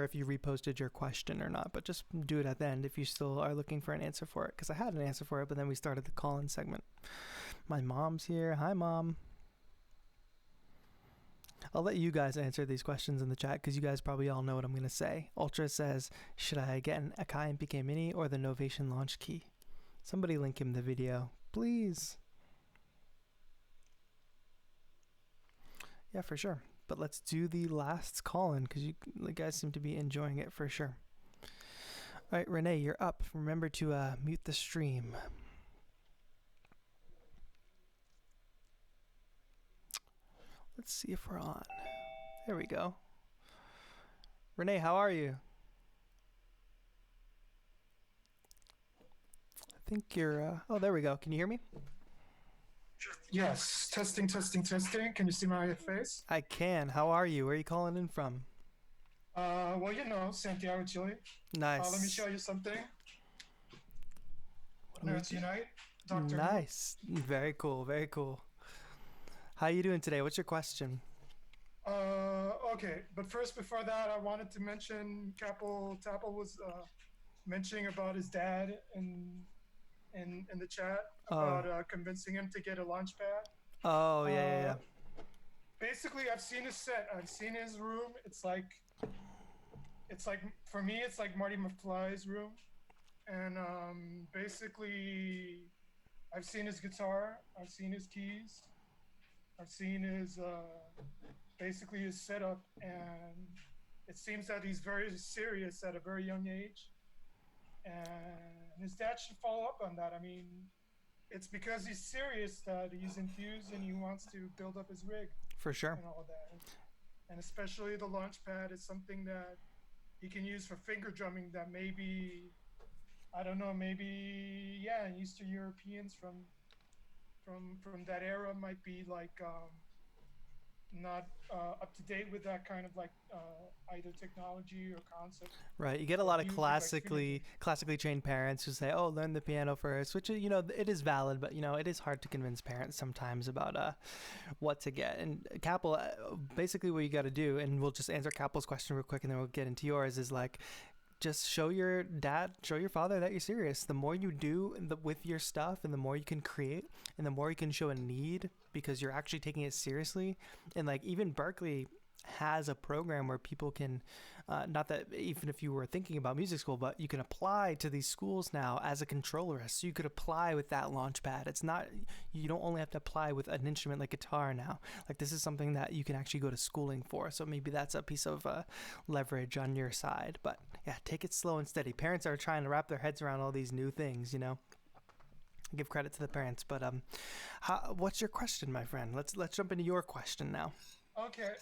if you reposted your question or not, but just do it at the end if you still are looking for an answer for it, because I had an answer for it, but then we started the call-in segment. My mom's here. Hi, Mom. I'll let you guys answer these questions in the chat because you guys probably all know what I'm going to say. Ultra says, should I get an Akai MPK Mini or the Novation launch key? Somebody link him the video, please. Yeah, for sure. But let's do the last call-in because you guys seem to be enjoying it for sure. All right, Renee, you're up. Remember to mute the stream. Let's see if we're on. There we go. Renee, how are you? I think you're... oh, there we go. Can you hear me? Yes. Testing, testing, testing. Can you see my face? I can. How are you? Where are you calling in from? Well, Santiago, Chile. Nice. Let me show you something. Nerds Unite. Dr. Nice. Very cool. Very cool. How you doing today? What's your question? Okay, but first, before that, I wanted to mention Tapple was mentioning about his dad in the chat about convincing him to get a launch pad. Oh, yeah. Basically, I've seen his set. I've seen his room. It's like for me, it's like Marty McFly's room. and basically, I've seen his guitar, I've seen his keys, I've seen his basically his setup, and it seems that he's very serious at a very young age, and his dad should follow up on that. I mean, it's because he's serious that he's enthused and he wants to build up his rig For sure. and all of that. And especially the launch pad is something that he can use for finger drumming that maybe, I don't know, maybe, yeah, Eastern Europeans from that era might be like not up to date with that kind of like either technology or concept. Right. You get a of lot of using, like, classically trained parents who say, "Oh, learn the piano first," which it is valid, but it is hard to convince parents sometimes about what to get. And Capel, basically what you got to do, and we'll just answer Capel's question real quick, and then we'll get into yours. Is like, just show your father that you're serious. The more you do with your stuff, and the more you can create, and the more you can show a need because you're actually taking it seriously. And like even Berkeley has a program where people can, not that even if you were thinking about music school, but you can apply to these schools now as a controllerist. So you could apply with that launch pad. It's not, you don't only have to apply with an instrument like guitar now. Like this is something that you can actually go to schooling for. So maybe that's a piece of leverage on your side. But yeah, take it slow and steady. Parents are trying to wrap their heads around all these new things, Give credit to the parents. But what's your question, my friend? Let's jump into your question now. Okay.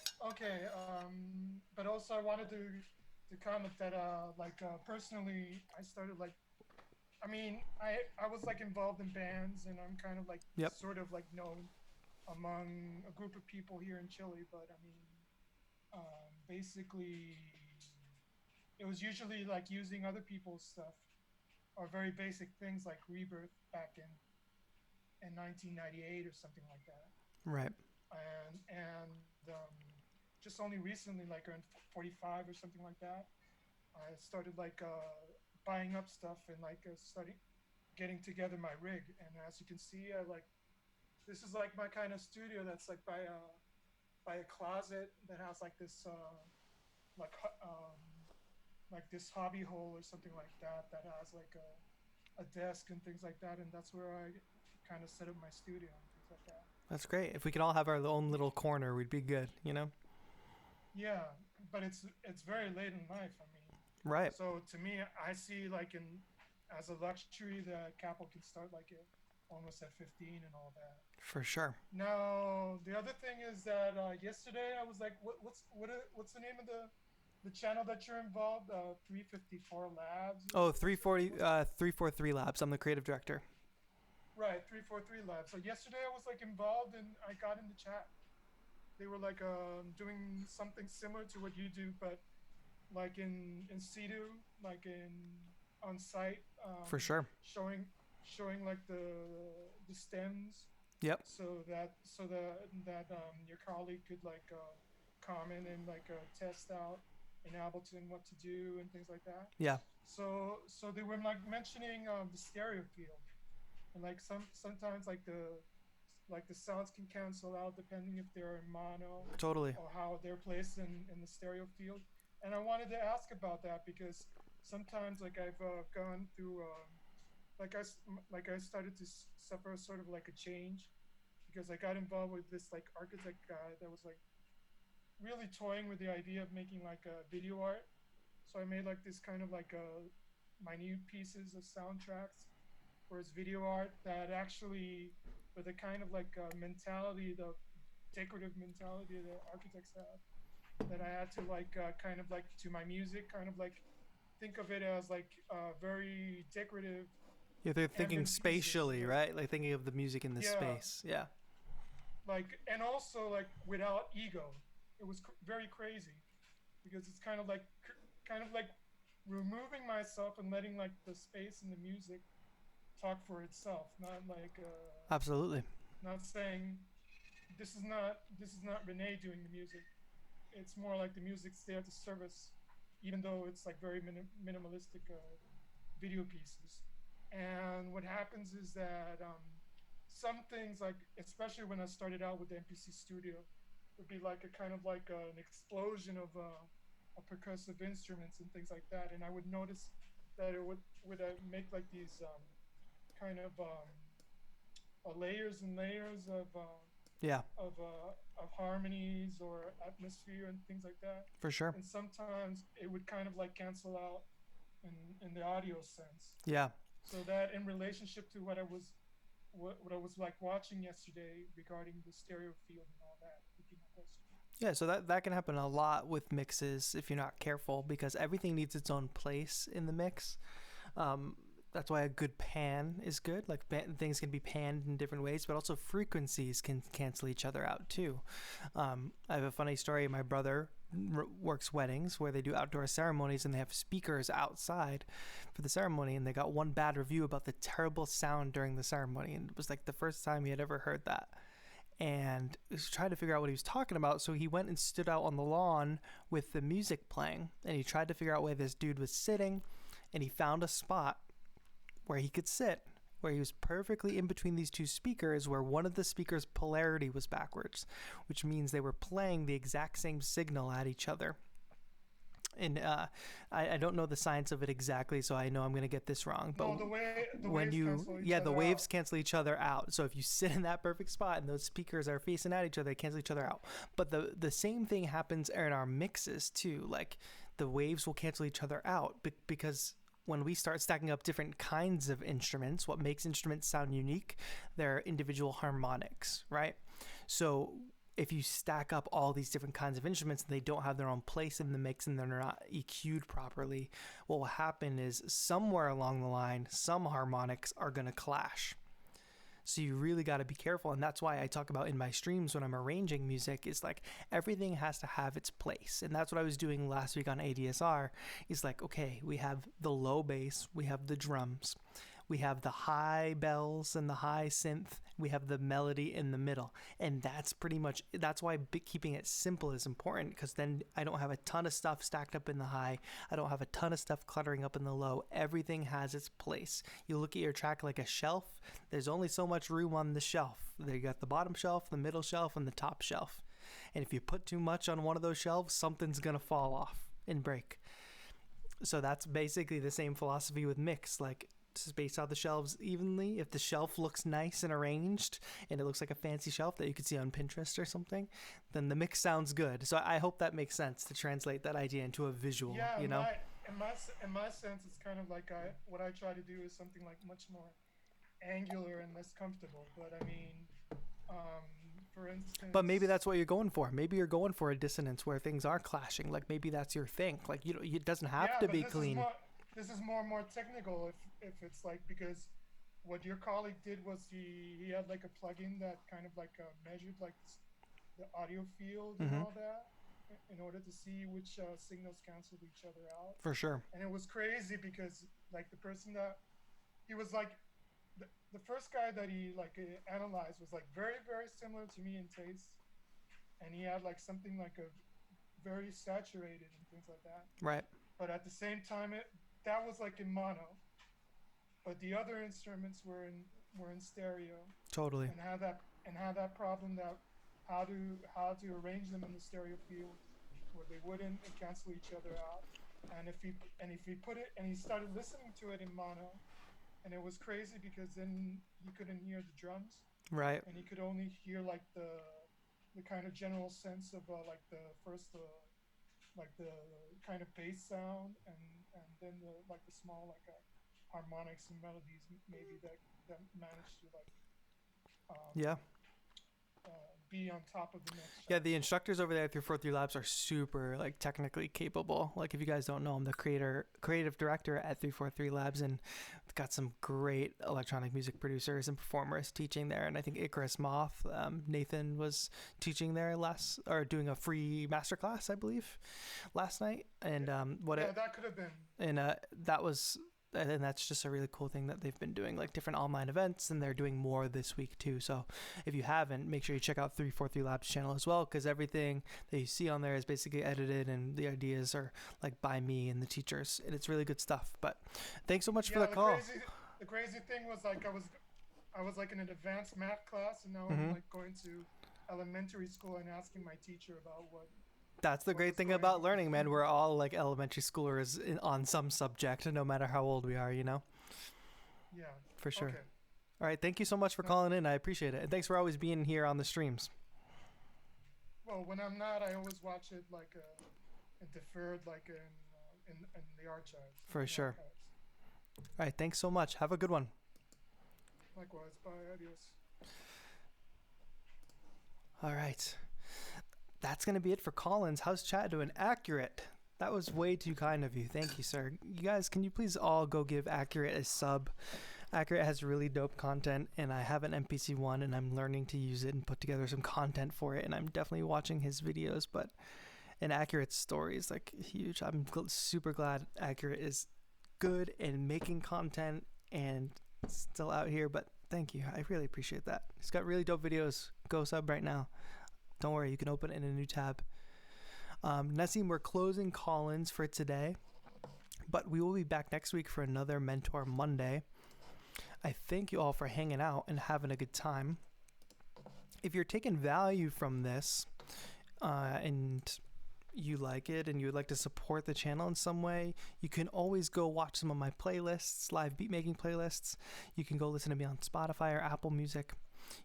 But also I wanted to comment that personally I started like, I mean, I was like involved in bands, and I'm kind of like sort of like known among a group of people here in Chile. But I mean, basically, it was usually like using other people's stuff or very basic things like Rebirth back in 1998 or something like that. Right. And just only recently, like around 45 or something like that, I started like buying up stuff and like starting getting together my rig. And as you can see, this is like my kind of studio that's like by a closet that has like this like like this hobby hole or something like that that has like a desk and things like that, and that's where I kind of set up my studio and things like that. That's great. If we could all have our own little corner, we'd be good, Yeah, but it's very late in life. I mean, right. So to me, I see like as a luxury that Capel can start like almost at 15 and all that. For sure. Now the other thing is that yesterday I was like, what's the name of the channel that you're involved? 354 Labs. Oh, 343 Labs. I'm the creative director. Right, 343 Labs. So yesterday I was like involved, and I got in the chat. They were like doing something similar to what you do, but like in situ, like on site. For sure. Showing like the stems. Yep. So that your colleague could like comment and like test out in Ableton what to do and things like that. Yeah. So they were like mentioning the stereo field, and like sometimes like the sounds can cancel out depending if they're in mono. Totally. Or how they're placed in the stereo field. And I wanted to ask about that because sometimes like I've gone through I started to suffer sort of like a change because I got involved with this like architect guy that was like really toying with the idea of making like a video art. So I made like this kind of like minute pieces of soundtracks for his video art that actually with a kind of like mentality, the decorative mentality that architects have, that I had to like kind of like to my music, kind of like think of it as like very decorative. Yeah, they're thinking spatially, pieces, right? Like thinking of the music in the space. Yeah. Like, and also like without ego. It was very crazy because it's kind of like removing myself and letting like the space and the music talk for itself, not like absolutely. Not saying this is not Renee doing the music. It's more like the music's there to service, even though it's like very minimalistic video pieces. And what happens is that some things, like especially when I started out with the MPC Studio, would be like a kind of like an explosion of percussive instruments and things like that. And I would notice that it would make like these kind of layers and layers Yeah, of harmonies or atmosphere and things like that. for sure. And sometimes it would kind of like cancel out in the audio sense. Yeah. So that in relationship to what I was like watching yesterday regarding the stereo field and all that would be my question. Yeah, so that can happen a lot with mixes if you're not careful, because everything needs its own place in the mix. That's why a good pan is good. Like things can be panned in different ways, but also frequencies can cancel each other out too. I have a funny story. My brother works weddings where they do outdoor ceremonies and they have speakers outside for the ceremony, and they got one bad review about the terrible sound during the ceremony, and it was like the first time he had ever heard that. And he was trying to figure out what he was talking about, so he went and stood out on the lawn with the music playing, and he tried to figure out where this dude was sitting, and he found a spot where he could sit, where he was perfectly in between these two speakers, where one of the speakers' polarity was backwards, which means they were playing the exact same signal at each other. And I don't know the science of it exactly, so I know I'm going to get this wrong. But no, the when waves the waves cancel each other out. So if you sit in that perfect spot and those speakers are facing at each other, they cancel each other out. But the same thing happens in our mixes too. Like the waves will cancel each other out because when we start stacking up different kinds of instruments, what makes instruments sound unique, they're individual harmonics, right? So if you stack up all these different kinds of instruments and they don't have their own place in the mix and they're not EQ'd properly, what will happen is somewhere along the line, some harmonics are going to clash. So you really got to be careful. And that's why I talk about in my streams when I'm arranging music is like everything has to have its place. And that's what I was doing last week on ADSR is like, okay, we have the low bass, we have the drums, we have the high bells and the high synth, we have the melody in the middle. And that's pretty much, that's why keeping it simple is important, because then I don't have a ton of stuff stacked up in the high. I don't have a ton of stuff cluttering up in the low. Everything has its place. You look at your track like a shelf. There's only so much room on the shelf. There you got the bottom shelf, the middle shelf, and the top shelf. And if you put too much on one of those shelves, something's going to fall off and break. So that's basically the same philosophy with mix. Like, space out the shelves evenly. If the shelf looks nice and arranged and it looks like a fancy shelf that you could see on Pinterest or something, then the mix sounds good. So I hope that makes sense to translate that idea into a visual. Yeah, you know, in my sense, it's kind of like what I try to do is something like much more angular and less comfortable. But I mean, for instance. But maybe that's what you're going for. Maybe you're going for a dissonance where things are clashing. Like maybe that's your thing. Like it doesn't have to be clean. This is more technical if it's like, because what your colleague did was he had like a plugin that kind of like measured like the audio field and all that in order to see which signals canceled each other out. For sure. And it was crazy because like the person that he was like the first guy that he like analyzed was like very, very similar to me in taste, and he had like something like a very saturated and things like that. Right. But at the same time that was like in mono, but the other instruments were in stereo. Totally. And have that problem that how to arrange them in the stereo field where they wouldn't cancel each other out. And if he put it and he started listening to it in mono, and it was crazy because then he couldn't hear the drums. Right. And he could only hear like the kind of general sense of like the first like the kind of bass sound and then the small like harmonics and melodies maybe that managed to like be on top of the mix. Yeah, the instructors over there at 343 Labs are super like technically capable. Like if you guys don't know, I'm the creative director at 343 Labs, and got some great electronic music producers and performers teaching there. And I think Icarus Moth, Nathan was teaching there doing a free masterclass, I believe, last night. And that could have been. And and that's just a really cool thing that they've been doing, like different online events, and they're doing more this week too. So if you haven't, make sure you check out 343 Labs channel as well, because everything that you see on there is basically edited and the ideas are like by me and the teachers, and it's really good stuff. But thanks so much for the call. The crazy thing was like I was like in an advanced math class, and now I'm like going to elementary school and asking my teacher about That's the great thing about learning, man. We're all like elementary schoolers on some subject, no matter how old we are, you know? Yeah. For sure. Okay. All right. Thank you so much for calling in. I appreciate it. And thanks for always being here on the streams. Well, when I'm not, I always watch it like deferred, like in the archives. For sure. All right. Thanks so much. Have a good one. Likewise. Bye. Adios. All right. That's going to be it for Collins. How's chat doing? Accurate. That was way too kind of you. Thank you, sir. You guys, can you please all go give Accurate a sub? Accurate has really dope content, and I have an MPC-1, and I'm learning to use it and put together some content for it, and I'm definitely watching his videos, but an Accurate story is like huge. I'm super glad Accurate is good and making content and still out here, but thank you. I really appreciate that. He's got really dope videos. Go sub right now. Don't worry, you can open it in a new tab. Nassim, we're closing Collins for today, but we will be back next week for another Mentor Monday. I thank you all for hanging out and having a good time. If you're taking value from this and you like it and you would like to support the channel in some way, you can always go watch some of my playlists, live beat making playlists. You can go listen to me on Spotify or Apple Music.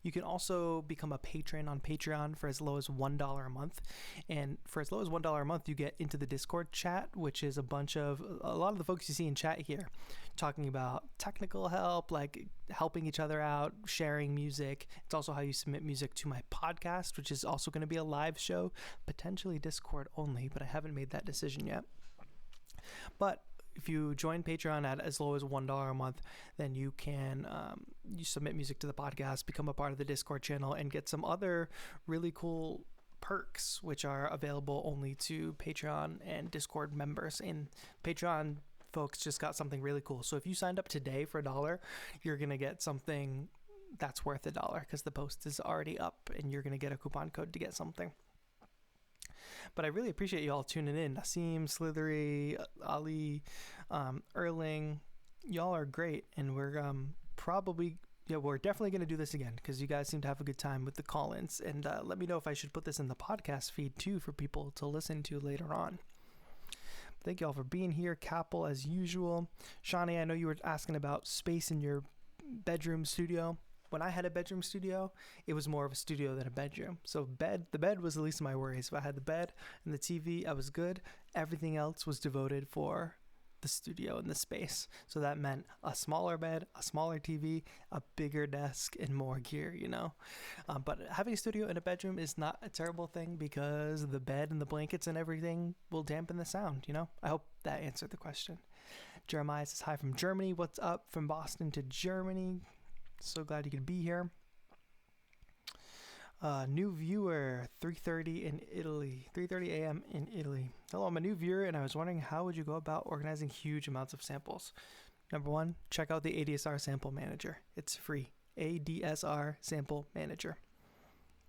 You can also become a patron on Patreon for as low as $1 a month. And for as low as $1 a month, you get into the Discord chat, which is a lot of the folks you see in chat here talking about technical help, like helping each other out, sharing music. It's also how you submit music to my podcast, which is also going to be a live show, potentially Discord only, but I haven't made that decision yet. But if you join Patreon at as low as $1 a month, then you can you submit music to the podcast, become a part of the Discord channel, and get some other really cool perks, which are available only to Patreon and Discord members. And Patreon folks just got something really cool. So if you signed up today for $1, you're going to get something that's worth $1 because the post is already up and you're going to get a coupon code to get something. But I really appreciate you all tuning in. Nassim, Slithery, Ali, Erling, y'all are great. And we're we're definitely going to do this again because you guys seem to have a good time with the call-ins. And let me know if I should put this in the podcast feed too for people to listen to later on. Thank you all for being here. Capel, as usual. Shawnee, I know you were asking about space in your bedroom studio. When I had a bedroom studio, it was more of a studio than a bedroom. So the bed was the least of my worries. If I had the bed and the TV, I was good. Everything else was devoted for the studio and the space. So that meant a smaller bed, a smaller TV, a bigger desk, and more gear, you know. But having a studio in a bedroom is not a terrible thing because the bed and the blankets and everything will dampen the sound, you know. I hope that answered the question. Jeremiah says hi from Germany. What's up from Boston to Germany? So glad you could be here. New viewer, 3:30 in Italy. 3:30 a.m. in Italy. Hello, I'm a new viewer, and I was wondering how would you go about organizing huge amounts of samples? Number one, check out the ADSR Sample Manager. It's free. ADSR Sample Manager.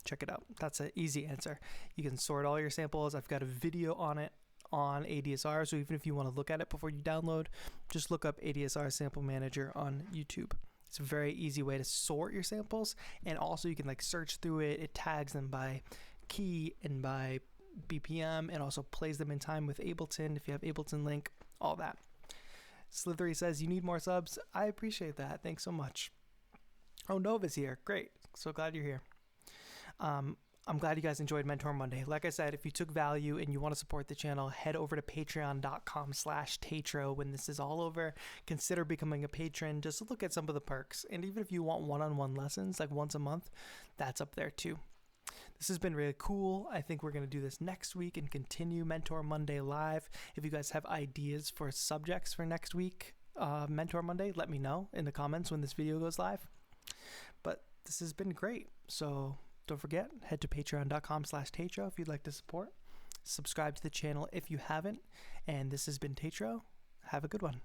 Check it out. That's an easy answer. You can sort all your samples. I've got a video on it on ADSR, so even if you want to look at it before you download, just look up ADSR Sample Manager on YouTube. It's a very easy way to sort your samples, and also you can like search through it. It tags them by key and by BPM, and also plays them in time with Ableton if you have Ableton link, all that. Slithery says you need more subs. I appreciate that. Thanks so much. Oh, Nova's here. Great. So glad you're here. I'm glad you guys enjoyed Mentor Monday. Like I said, if you took value and you want to support the channel, head over to patreon.com/TAETRO. When this is all over, consider becoming a patron. Just look at some of the perks. And even if you want one-on-one lessons, like once a month, that's up there too. This has been really cool. I think we're going to do this next week and continue Mentor Monday live. If you guys have ideas for subjects for next week, Mentor Monday, let me know in the comments when this video goes live. But this has been great. So don't forget, head to patreon.com/TAETRO if you'd like to support. Subscribe to the channel if you haven't. And this has been TAETRO. Have a good one.